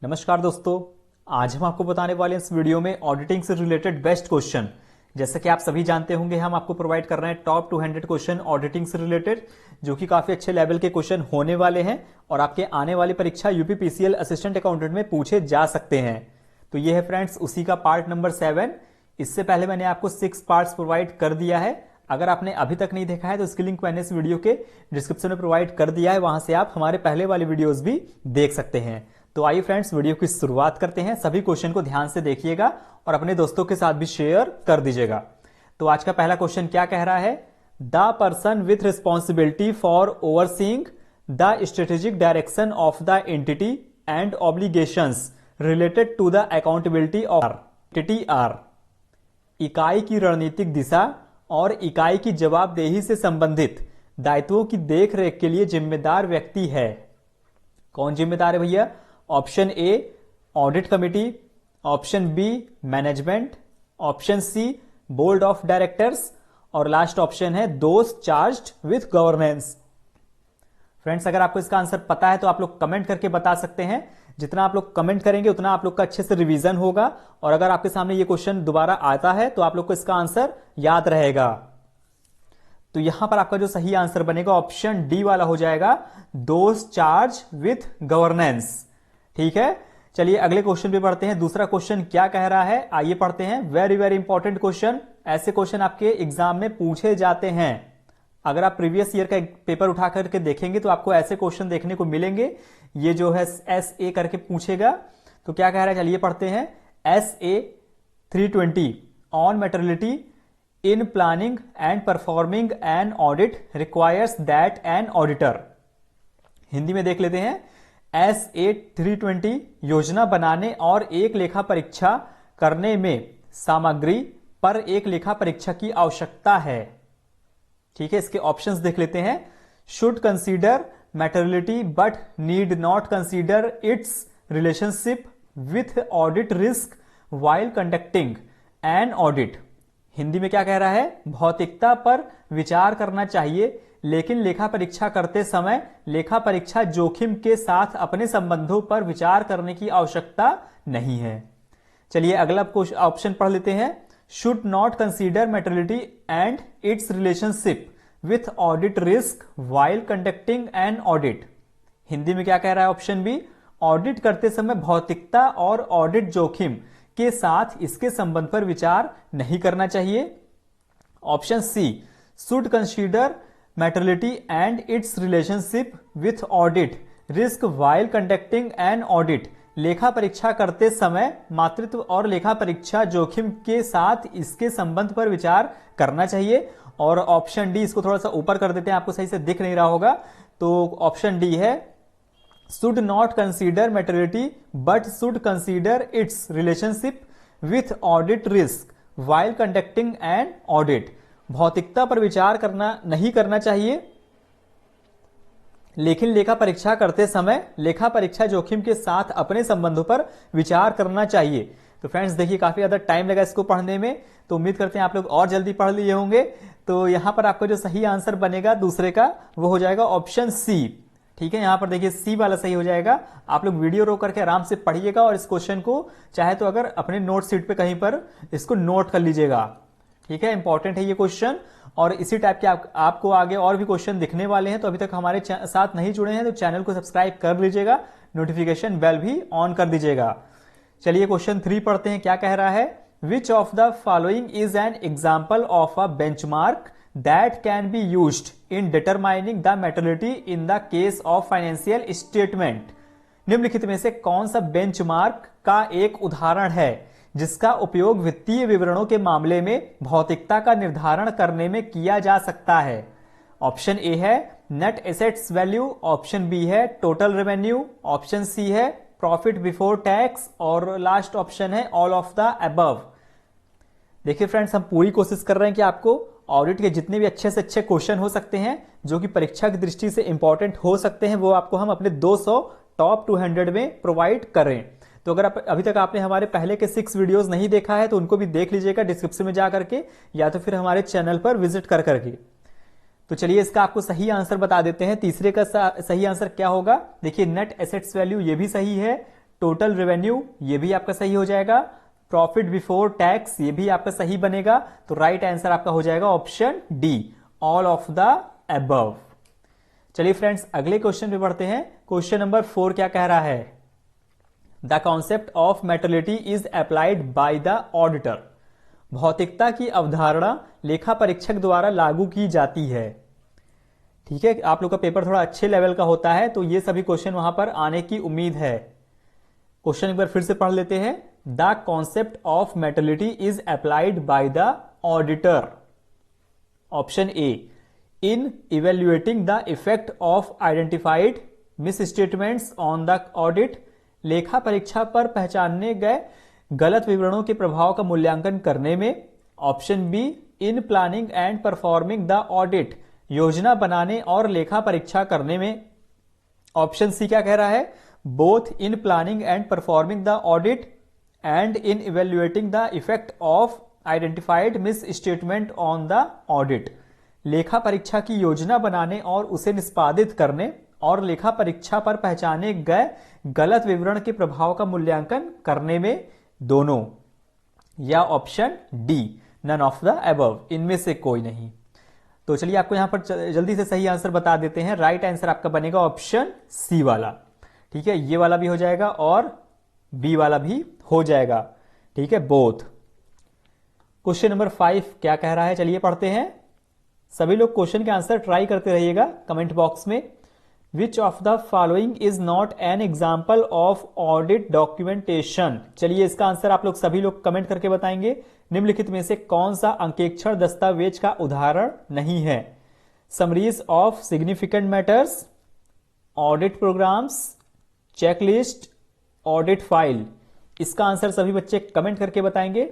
नमस्कार दोस्तों, आज हम आपको बताने वाले हैं इस वीडियो में ऑडिटिंग से रिलेटेड बेस्ट क्वेश्चन। जैसे कि आप सभी जानते होंगे, हम आपको प्रोवाइड कर रहे हैं टॉप 200 क्वेश्चन ऑडिटिंग से रिलेटेड, जो कि काफी अच्छे लेवल के क्वेश्चन होने वाले हैं और आपके आने वाली परीक्षा यूपीपीसीएल असिस्टेंट अकाउंटेंट में पूछे जा सकते हैं। तो ये है फ्रेंड्स उसी का पार्ट नंबर 7। इससे पहले मैंने आपको 6 पार्ट्स प्रोवाइड कर दिया है। अगर आपने अभी तक नहीं देखा है तो इसकी लिंक मैंने इस वीडियो के डिस्क्रिप्शन में प्रोवाइड कर दिया है, वहां से आप हमारे पहले वाले वीडियोस भी देख सकते हैं। तो आइए फ्रेंड्स, वीडियो की शुरुआत करते हैं। सभी क्वेश्चन को ध्यान से देखिएगा और अपने दोस्तों के साथ भी शेयर कर दीजिएगा। तो आज का पहला क्वेश्चन क्या कह रहा है? The person with responsibility for overseeing the strategic direction of the entity and obligations related to the accountability of entity are. इकाई की रणनीतिक दिशा और इकाई की जवाबदेही से संबंधित दायित्वों की देखरेख के लिए जिम्मेदार व्यक्ति है। कौन जिम्मेदार है भैया? Option A audit committee, option B management, option C board of directors और लास्ट ऑप्शन है those charged with governance. Friends, अगर आपको इसका आंसर पता है तो आप लोग कमेंट करके बता सकते हैं। जितना आप लोग कमेंट करेंगे उतना आप लोग का अच्छे से रिवीजन होगा और अगर आपके सामने ये क्वेश्चन दोबारा आता है तो आप लोग को इसका आंसर याद रहेगा। तो यहां पर आपका जो सही आंसर बनेगा ऑप्शन डी वाला हो जाएगा, दोज चार्ज विथ गवर्नेंस। ठीक है, चलिए अगले क्वेश्चन पे पढ़ते हैं। दूसरा क्वेश्चन क्या कह रहा है, आइए पढ़ते हैं। वेरी वेरी इंपॉर्टेंट क्वेश्चन, ऐसे क्वेश्चन आपके एग्जाम में पूछे जाते हैं। अगर आप प्रीवियस ईयर का एक पेपर उठा करके देखेंगे तो आपको ऐसे क्वेश्चन देखने को मिलेंगे। ये जो है SA करके पूछेगा। तो क्या कह रहा है, चलिए पढ़ते हैं। SA 320 on maternity in planning and performing an audit requires that an auditor। Hindi में देख लेते हैं। SA 320 योजना बनाने और एक लेखा परीक्षा करने में सामग्री पर एक लेखा परीक्षा की आवश्यकता है। ठीक है, इसके ऑप्शंस देख लेते हैं। Should consider maternity but need not consider it's relationship with audit risk while conducting an audit. Hindi में क्या कह रहा है? भौतिकता पर विचार करना चाहिए लेकिन लेखा परीक्षा करते समय लेखा परीक्षा जोखिम के साथ अपने संबंधों पर विचार करने की आवश्यकता नहीं है। चलिए अगला ऑप्शन पढ़ लेते हैं। Should not consider maternity and its relationship with audit risk while conducting an audit. Hindi में क्या कह रहा है? ऑप्शन बी, ऑडिट करते समय भौतिकता और ऑडिट जोखिम के साथ इसके संबंध पर विचार नहीं करना चाहिए। Option C, should consider maternity and its relationship with audit risk while conducting an audit. लेखा परीक्षा करते समय मातृत्व और लेखा परीक्षा जोखिम के साथ इसके संबंध पर विचार करना चाहिए। और ऑप्शन डी, इसको थोड़ा सा ऊपर कर देते हैं, आपको सही से दिख नहीं रहा होगा। तो ऑप्शन डी है, should not consider maternity but should consider its relationship with audit risk while conducting an audit। भौतिकता पर विचार नहीं करना चाहिए लेकिन लेखा परीक्षा करते समय लेखा परीक्षा जोखिम के साथ अपने संबंधों पर विचार करना चाहिए। तो फ्रेंड्स देखिए, काफी ज्यादा टाइम लगा इसको पढ़ने में, तो उम्मीद करते हैं आप लोग और जल्दी पढ़ लिए होंगे। तो यहां पर आपका जो सही आंसर बनेगा दूसरे का, वो हो जाएगा ऑप्शन सी। ठीक है, यहां पर देखिए सी वाला सही हो जाएगा। आप लोग वीडियो रोक करके आराम से पढ़िएगा और इस क्वेश्चन को चाहे तो अगर अपने नोट शीट पे कहीं पर इसको नोट कर लीजिएगा। ठीक है, इंपॉर्टेंट है ये क्वेश्चन और इसी टाइप के आपको आगे और भी क्वेश्चन दिखने वाले हैं। तो अभी तक हमारे साथ नहीं जुड़े हैं तो चैनल को सब्सक्राइब कर लीजिएगा, नोटिफिकेशन बेल भी ऑन कर दीजिएगा। चलिए क्वेश्चन 3 पढ़ते हैं। क्या कह रहा है? विच of the following is an example of a benchmark that can be used in determining the materiality in the case of financial statement। निम्नलिखित में से कौन सा बेंचमार्क का एक उदाहरण है जिसका उपयोग वित्तीय विवरणों के मामले में भौतिकता का निर्धारण करने में किया जा सकता है? ऑप्शन ए है net assets value, option B है टोटल रेवेन्यू, ऑप्शन सी है प्रॉफिट बिफोर टैक्स और लास्ट ऑप्शन है ऑल ऑफ द अबव। देखिए फ्रेंड्स, हम पूरी कोशिश कर रहे हैं कि आपको ऑडिट के जितने भी अच्छे से अच्छे क्वेश्चन हो सकते हैं जो कि परीक्षा की दृष्टि से इंपॉर्टेंट हो सकते हैं, वो आपको हम अपने 200 टॉप 200 में प्रोवाइड करें। तो अगर अभी तक आपने हमारे पहले के 6 वीडियोस नहीं देखा है तो उनको भी देख लीजिएगा डिस्क्रिप्शन में जा करके, या तो फिर हमारे चैनल पर विजिट कर करके। तो चलिए इसका आपको सही आंसर बता देते हैं। तीसरे का सही आंसर क्या होगा? देखिए नेट एसेट्स वैल्यू ये भी सही है, टोटल रेवेन्यू ये भी आपका सही हो जाएगा, प्रॉफिट बिफोर टैक्स ये भी आपका सही बनेगा। तो राइट आंसर आपका हो जाएगा option D, all of the above. चलिए फ्रेंड्स अगले क्वेश्चन पे बढ़ते हैं। क्वेश्चन नंबर 4 क्या कह रहा है? The concept of materiality is applied by the auditor. भौतिकता की अवधारणा लेखा परीक्षक द्वारा लागू की जाती है। ठीक है, आप लोग का पेपर थोड़ा अच्छे लेवल का होता है तो ये सभी क्वेश्चन वहां पर आने की उम्मीद है। क्वेश्चन एक बार फिर से पढ़ लेते हैं। The concept of materiality is applied by the auditor. Option A, in evaluating the effect of identified misstatements on the audit. लेखा परीक्षा पर पहचाने गए गलत विवरणों के प्रभाव का मूल्यांकन करने में। Option B, in planning and performing the audit. योजना बनाने और लेखा परीक्षा करने में। ऑप्शन सी क्या कह रहा है? Both in planning and performing the audit and in evaluating the effect of identified miss statement on the audit. लेखा परीक्षा की योजना बनाने और उसे निष्पादित करने और लेखा परीक्षा पर पहचाने गए गलत विवरण के प्रभाव का मूल्यांकन करने में, दोनों। या option D, none of the above, इनमें से कोई नहीं। तो चलिए आपको यहां पर जल्दी से सही आंसर बता देते हैं। राइट आंसर आपका बनेगा ऑप्शन सी वाला। ठीक है, ये वाला भी हो जाएगा और बी वाला भी हो जाएगा। ठीक है, बोथ। क्वेश्चन नंबर 5 क्या कह रहा है? चलिए पढ़ते हैं। सभी लोग क्वेश्चन के आंसर ट्राई करते रहिएगा कमेंट बॉक्स में। विच of the following is not an example of audit documentation. चलिए इसका आंसर आप लोग सभी लोग कमेंट करके बताएंगे। निम्नलिखित में से कौन सा अंकेक्षण दस्तावेज का उदाहरण नहीं है? Summaries of significant matters, audit programs, checklist, audit file. इसका आंसर सभी बच्चे कमेंट करके बताएंगे।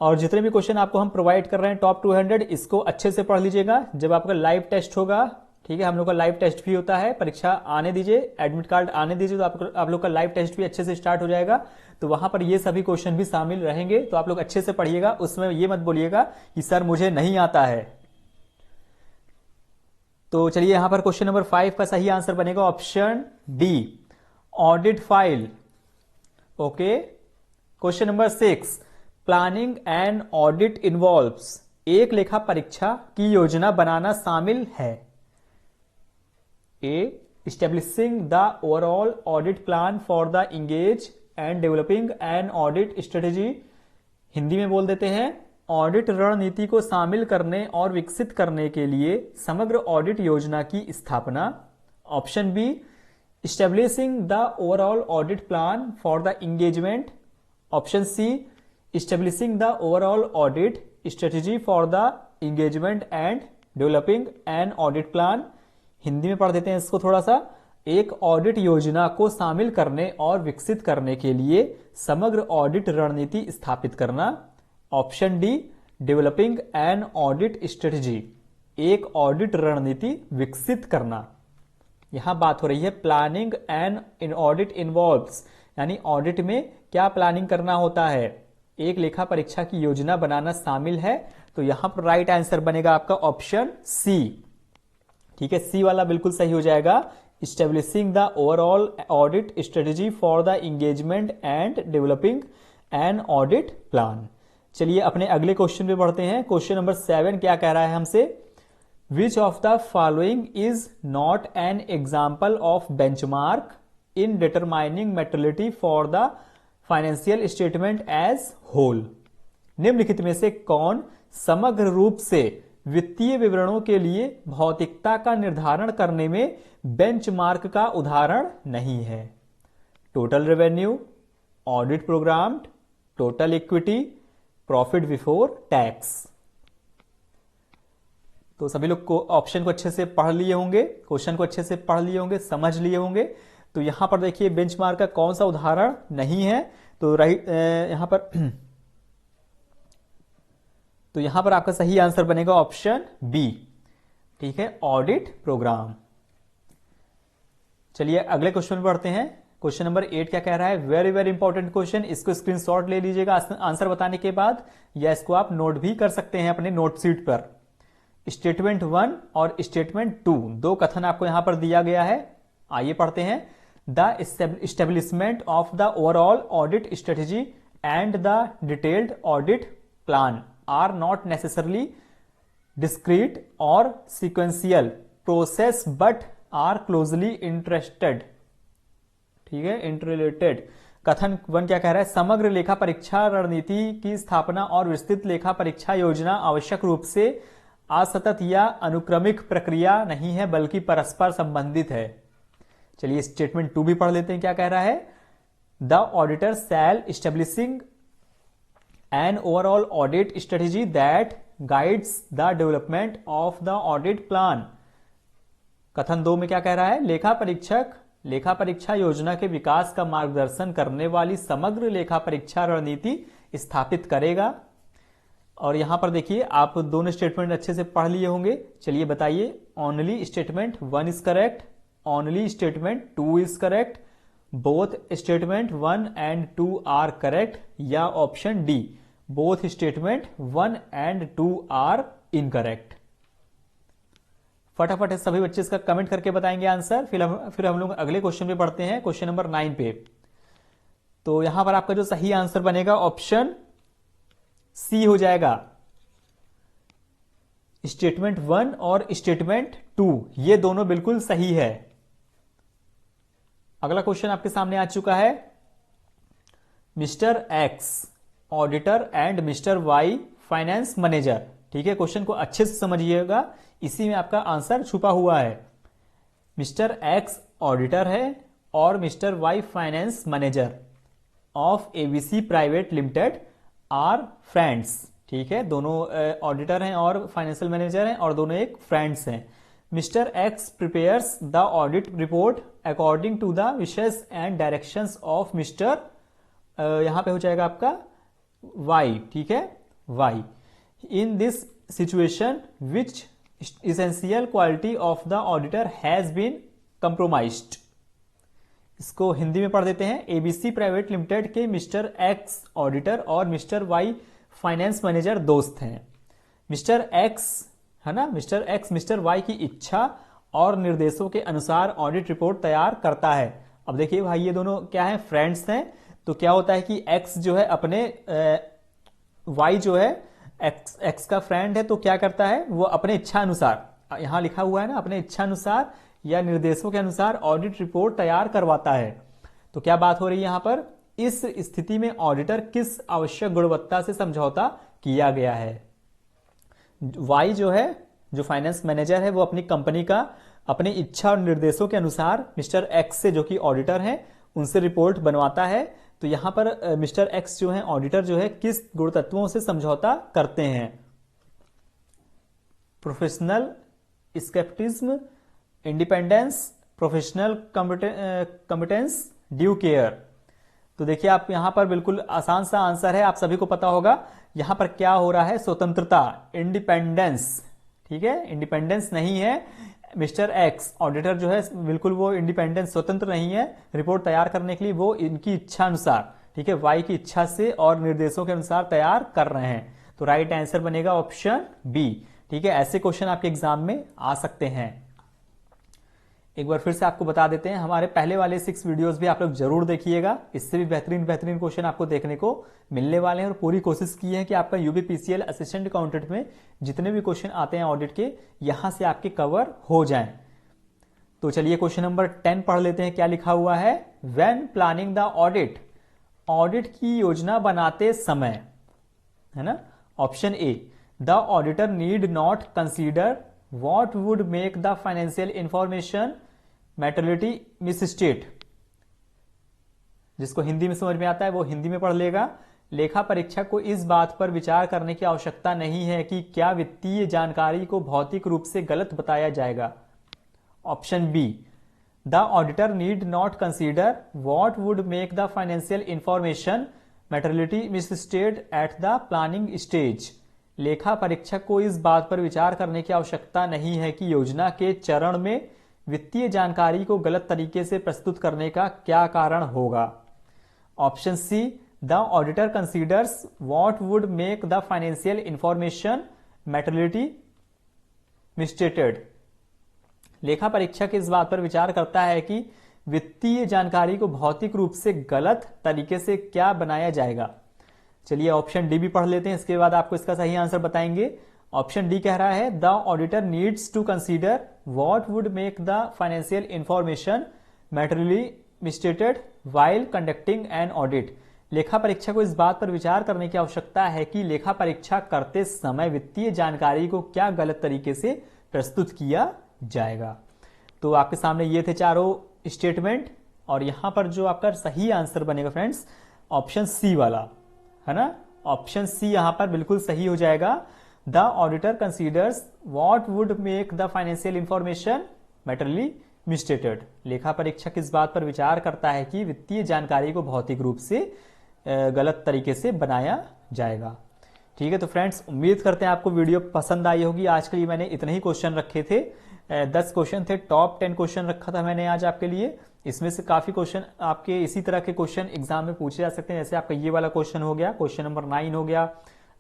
और जितने भी क्वेश्चन आपको हम प्रोवाइड कर रहे हैं टॉप 200, इसको अच्छे से पढ़ लीजिएगा। जब आपका लाइव टेस्ट होगा, ठीक है, हम लोग का लाइव टेस्ट भी होता है, परीक्षा आने दीजिए, एडमिट कार्ड आने दीजिए, तो आप लोग का लाइव टेस्ट भी अच्छे से स्टार्ट हो जाएगा। तो वहां पर ये सभी क्वेश्चन भी शामिल रहेंगे। तो आप लोग अच्छे से पढ़िएगा, उसमें ये मत बोलिएगा कि सर मुझे नहीं आता है। तो चलिए यहां पर क्वेश्चन नंबर 5 का सही आंसर बनेगा option D, audit file. Okay. Question number 6, planning and audit involves. एक लेखा परीक्षा की योजना बनाना शामिल है। A, establishing the overall audit plan for the engage and developing an audit strategy. Hindi में बोल देते हैं, ऑडिट रणनीति को शामिल करने और विकसित करने के लिए समग्र ऑडिट योजना की स्थापना। Option B, establishing the overall audit plan for the engagement. Option C, establishing the overall audit strategy for the engagement and developing an audit plan. Hindi में पढ़ देते हैं इसको थोड़ा सा। एक ऑडिट योजना को शामिल करने और विकसित करने के लिए समग्र ऑडिट रणनीति स्थापित करना। Option D, developing an audit strategy. एक ऑडिट रणनीति विकसित करना। यहां बात हो रही है planning and in audit involves, यानी ऑडिट में क्या प्लानिंग करना होता है। एक लेखा परीक्षा की योजना बनाना शामिल है। तो यहां पर राइट आंसर बनेगा आपका ऑप्शन सी। ठीक है, सी वाला बिल्कुल सही हो जाएगा। Establishing the overall audit strategy for the engagement and developing an audit plan. चलिए अपने अगले क्वेश्चन पे बढ़ते हैं। क्वेश्चन नंबर 7 क्या कह रहा है हमसे? Which of the following is not an example of benchmark in determining materiality for the financial statement as whole. निम्नलिखित में से कौन समग्र रूप से वित्तीय विवरणों के लिए भौतिकता का निर्धारण करने में बेंचमार्क का उदाहरण नहीं है? Total revenue, audit program, total equity, profit before tax. तो सभी लोग को ऑप्शन को अच्छे से पढ़ लिए होंगे, क्वेश्चन को अच्छे से पढ़ लिए होंगे, समझ लिए होंगे। तो यहां पर देखिए बेंचमार्क का कौन सा उदाहरण नहीं है। तो यहां पर आपका सही आंसर बनेगा ऑप्शन बी। ठीक है, ऑडिट प्रोग्राम। चलिए अगले क्वेश्चन पर बढ़ते हैं। क्वेश्चन नंबर 8 क्या कह रहा है? Very very important question. इसको स्क्रीनशॉट ले लीजिएगा आंसर बताने के बाद, या इसको आप नोट भी कर सकते हैं अपने नोट शीट पर। स्टेटमेंट 1 और स्टेटमेंट 2 दो कथन आपको यहां पर दिया गया है। आइए पढ़ते हैं। The establishment of the overall audit strategy and the detailed audit plan are not necessarily discrete or sequential process but are closely interested, ठीक है, interrelated। कथन 1 क्या कह रहा है? समग्र लेखा परीक्षा रणनीति की स्थापना और विस्तृत लेखा परीक्षा योजना आवश्यक रूप से असतत या अनुक्रमिक प्रक्रिया नहीं है बल्कि परस्पर संबंधित है। चलिए स्टेटमेंट 2 भी पढ़ लेते हैं, क्या कह रहा है? The auditor shall establishing an overall audit strategy that guides the development of the audit plan. कथन 2 में क्या कह रहा है? लेखा परीक्षक लेखा परीक्षा योजना के विकास का मार्गदर्शन करने वाली समग्र लेखा परीक्षा रणनीति स्थापित करेगा। और यहां पर देखिए, आप दोनों स्टेटमेंट अच्छे से पढ़ लिए होंगे। चलिए बताइए, only statement 1 is correct, only statement 2 is correct, both statement 1 and 2 are correct, या option D both statement 1 and 2 are incorrect. फटाफट सभी बच्चे इसका कमेंट करके बताएंगे आंसर। फिर हम लोग अगले क्वेश्चन पे पढ़ते हैं, क्वेश्चन नंबर 9 पे। तो यहां पर आपका जो सही आंसर बनेगा ऑप्शन सी हो जाएगा। स्टेटमेंट 1 और स्टेटमेंट 2 ये दोनों बिल्कुल सही है। अगला क्वेश्चन आपके सामने आ चुका है। Mister X auditor and mister Y finance manager, ठीक है, क्वेश्चन को अच्छे से समझिएगा, इसी में आपका आंसर छुपा हुआ है। मिस्टर एक्स ऑडिटर है और mister Y finance manager of ABC private limited are friends, ठीक है, दोनों ऑडिटर हैं और फाइनेंशियल मैनेजर हैं और दोनों एक फ्रेंड्स हैं। Mister X prepares the audit report according to the wishes and directions of mister, यहां पे हो जाएगा आपका वाई, ठीक है, Y. In this situation which essential quality of the auditor has been compromised. इसको हिंदी में पढ़ देते हैं। एबीसी प्राइवेट लिमिटेड के मिस्टर एक्स ऑडिटर और मिस्टर वाई फाइनेंस मैनेजर दोस्त हैं। मिस्टर एक्स है ना, मिस्टर एक्स मिस्टर वाई की इच्छा और निर्देशों के अनुसार ऑडिट रिपोर्ट तैयार करता है। अब देखिए भाई, ये दोनों क्या है? फ्रेंड्स हैं। तो क्या होता है कि एक्स जो है अपने वाई जो है एक्स का फ्रेंड है, तो क्या करता है वो अपने इच्छा अनुसार, यहां लिखा हुआ है ना, अपने इच्छा अनुसार या निर्देशों के अनुसार ऑडिट रिपोर्ट तैयार करवाता है। तो क्या बात हो रही है यहां पर? इस स्थिति में ऑडिटर किस आवश्यक गुणवत्ता से समझौता किया गया है? वाई जो है, जो फाइनेंस मैनेजर है, वो अपनी कंपनी का अपनी इच्छा और निर्देशों के अनुसार मिस्टर एक्स से, जो कि ऑडिटर हैं, उनसे रिपोर्ट बनवाता है। तो यहां पर मिस्टर एक्स जो है ऑडिटर जो है किस गुण तत्वों से समझौता करते हैं? Professional scepticism, independence, professional competence, due care. तो देखिए आप यहां पर बिल्कुल आसान सा आंसर है, आप सभी को पता होगा। यहां पर क्या हो रहा है? स्वतंत्रता, इंडिपेंडेंस, ठीक है, इंडिपेंडेंस नहीं है। मिस्टर एक्स ऑडिटर जो है बिल्कुल वो इंडिपेंडेंस, स्वतंत्र नहीं है रिपोर्ट तैयार करने के लिए, वो इनकी इच्छा अनुसार, ठीक है, वाई की इच्छा से और निर्देशों के अनुसार तैयार कर रहे हैं। तो राइट आंसर बनेगा ऑप्शन बी, ठीक है। ऐसे क्वेश्चन आपके एग्जाम में आ सकते हैं। एक बार फिर से आपको बता देते हैं, हमारे पहले वाले 6 वीडियोस भी आप लोग जरूर देखिएगा, इससे भी बेहतरीन क्वेश्चन आपको देखने को मिलने वाले हैं। और पूरी कोशिश की है कि आपका यूपीपीसीएल असिस्टेंट अकाउंटेंट में जितने भी क्वेश्चन आते हैं ऑडिट के, यहां से आपके कवर हो जाएं। तो चलिए क्वेश्चन नंबर 10 पढ़ लेते हैं, क्या लिखा हुआ है? When planning the audit, audit की योजना बनाते समय, है ना, option A, the auditor need not consider what would make the financial information materiality misstate। जिसको हिंदी में समझ में आता है वो हिंदी में पढ़ लेगा। लेखा परीक्षक को इस बात पर विचार करने की आवश्यकता नहीं है कि क्या वित्तीय जानकारी को भौतिक रूप से गलत बताया जाएगा। Option B, the auditor need not consider what would make the financial information materiality misstate at the planning stage। लेखा परीक्षक को इस बात पर विचार करने की आवश्यकता नहीं है कि योजना के चरण में वित्तीय जानकारी को गलत तरीके से प्रस्तुत करने का क्या कारण होगा। Option C, the auditor considers what would make the financial information materiality misstated. लेखा परीक्षक इस बात पर विचार करता है कि वित्तीय जानकारी को भौतिक रूप से गलत तरीके से क्या बनाया जाएगा। चलिए ऑप्शन डी भी पढ़ लेते हैं, इसके बाद आपको इसका सही आंसर बताएंगे। ऑप्शन डी कह रहा है the auditor needs to consider what would make the financial information materially misstated while conducting an audit. लेखा परीक्षा को इस बात पर विचार करने की आवश्यकता है कि लेखा परीक्षा करते समय वित्तीय जानकारी को क्या गलत तरीके से प्रस्तुत किया जाएगा। तो आपके सामने ये थे चारों स्टेटमेंट, और यहां पर जो आपका सही आंसर बनेगा फ्रेंड्स ऑप्शन सी वाला है ना, ऑप्शन सी यहां पर बिल्कुल सही हो जाएगा। The auditor considers what would make the financial information materially misstated. लेखा परीक्षक इस बात पर विचार करता है कि वित्तीय जानकारी को भौतिक रूप से गलत तरीके से बनाया जाएगा। ठीक है, तो फ्रेंड्स उम्मीद करते हैं आपको वीडियो पसंद आई होगी। आज के लिए मैंने इतने ही क्वेश्चन रखे थे, 10 क्वेश्चन थे, टॉप 10 क्वेश्चन रखा था मैंने आज आपके लिए। इसमें से काफी क्वेश्चन आपके इसी तरह के क्वेश्चन एग्जाम में पूछे जा सकते हैं, जैसे आपका ये वाला क्वेश्चन हो गया, क्वेश्चन नंबर 9 हो गया,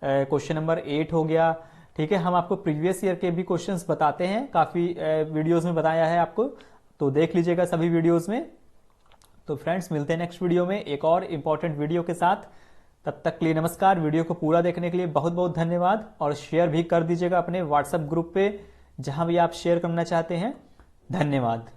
क्वेश्चन नंबर 8 हो गया। ठीक है, हम आपको प्रीवियस ईयर के भी क्वेश्चंस बताते हैं, काफी वीडियोस में बताया है आपको, तो देख लीजिएगा सभी वीडियोस में। तो फ्रेंड्स मिलते हैं नेक्स्ट वीडियो में एक और इंपॉर्टेंट वीडियो के साथ। तब तक के लिए नमस्कार। वीडियो को पूरा देखने के लिए बहुत बहुत धन्यवाद, और शेयर भी कर दीजिएगा अपने व्हाट्सएप ग्रुप पे जहां भी आप शेयर करना चाहते हैं। धन्यवाद।